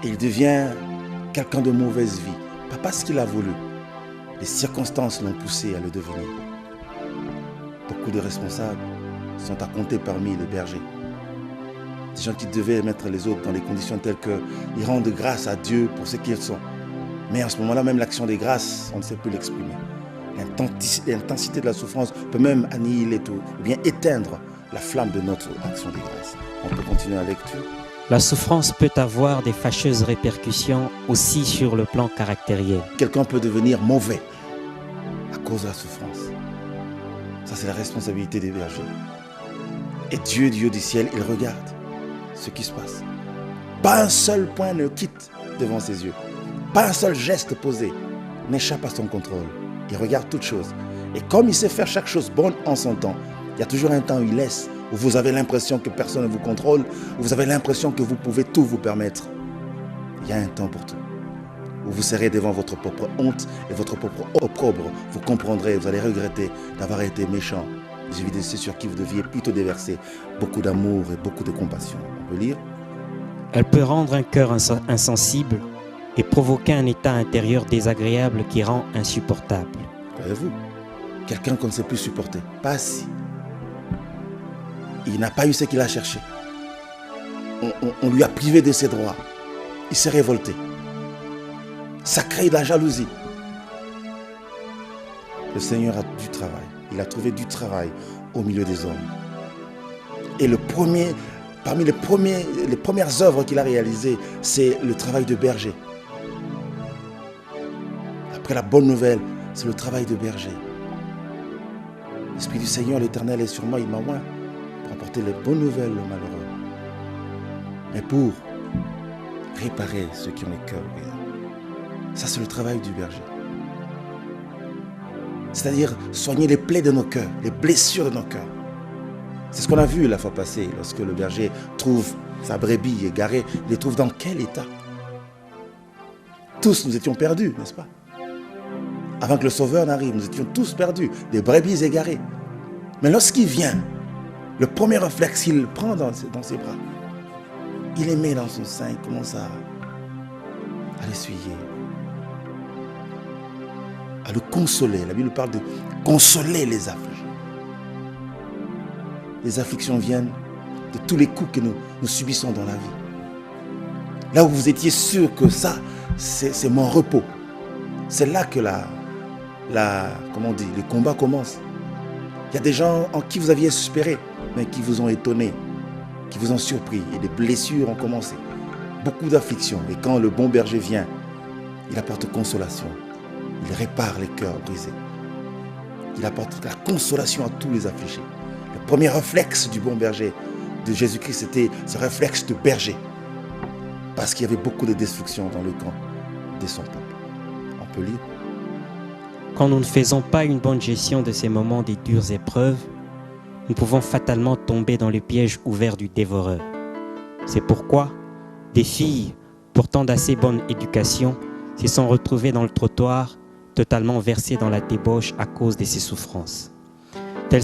Et il devient quelqu'un de mauvaise vie. Pas parce qu'il a voulu. Les circonstances l'ont poussé à le devenir. Beaucoup de responsables sont à compter parmi les bergers. Des gens qui devaient mettre les autres dans des conditions telles qu'ils rendent grâce à Dieu pour ce qu'ils sont. Mais en ce moment-là, même l'action des grâces, on ne sait plus l'exprimer. L'intensité de la souffrance peut même annihiler tout, ou bien éteindre la flamme de notre action des grâces. On peut continuer la lecture. La souffrance peut avoir des fâcheuses répercussions aussi sur le plan caractériel. Quelqu'un peut devenir mauvais à cause de la souffrance. Ça, c'est la responsabilité des bergers. Et Dieu, Dieu du ciel, il regarde ce qui se passe. Pas un seul point ne quitte devant ses yeux. Pas un seul geste posé n'échappe à son contrôle. Il regarde toutes choses. Et comme il sait faire chaque chose bonne en son temps, il y a toujours un temps où il laisse, où vous avez l'impression que personne ne vous contrôle, où vous avez l'impression que vous pouvez tout vous permettre. Il y a un temps pour tout. Où vous serez devant votre propre honte et votre propre opprobre. Vous comprendrez, vous allez regretter d'avoir été méchant. J'ai vu des ceux sur qui vous deviez plutôt déverser beaucoup d'amour et beaucoup de compassion. On peut lire. Elle peut rendre un cœur insensible et provoquer un état intérieur désagréable qui rend insupportable. Voyez-vous, quelqu'un qu'on ne sait plus supporter, pas assis. Il n'a pas eu ce qu'il a cherché. On lui a privé de ses droits. Il s'est révolté. Ça crée de la jalousie. Le Seigneur a du travail. Il a trouvé du travail au milieu des hommes. Et parmi les premières œuvres qu'il a réalisées, c'est le travail de berger. Après la bonne nouvelle, c'est le travail de berger. L'Esprit du Seigneur, l'Éternel est sur moi, il m'a oint pour apporter les bonnes nouvelles aux malheureux. Mais pour réparer ceux qui ont les cœurs brisés. Ça, c'est le travail du berger. C'est-à-dire soigner les plaies de nos cœurs, les blessures de nos cœurs. C'est ce qu'on a vu la fois passée, lorsque le berger trouve sa brebis égarée. Il les trouve dans quel état? Tous, nous étions perdus, n'est-ce pas? Avant que le Sauveur n'arrive, nous étions tous perdus, des brebis égarées. Mais lorsqu'il vient, le premier réflexe qu'il prend dans ses bras, il les met dans son sein, il commence à l'essuyer, à le consoler. La Bible parle de consoler les affligés. Les afflictions viennent de tous les coups que nous subissons dans la vie. Là où vous étiez sûr que ça, c'est mon repos. C'est là que le combat commence. Il y a des gens en qui vous aviez espéré, mais qui vous ont étonné, qui vous ont surpris. Et des blessures ont commencé. Beaucoup d'afflictions. Et quand le bon berger vient, il apporte consolation. Il répare les cœurs brisés. Il apporte la consolation à tous les affligés. Le premier réflexe du bon berger de Jésus-Christ, c'était ce réflexe de berger. Parce qu'il y avait beaucoup de destruction dans le camp de son peuple. On peut lire. Quand nous ne faisons pas une bonne gestion de ces moments des dures épreuves, nous pouvons fatalement tomber dans le piège ouvert du dévoreur. C'est pourquoi des filles, pourtant d'assez bonne éducation, se sont retrouvées dans le trottoir, totalement versées dans la débauche à cause de ces souffrances.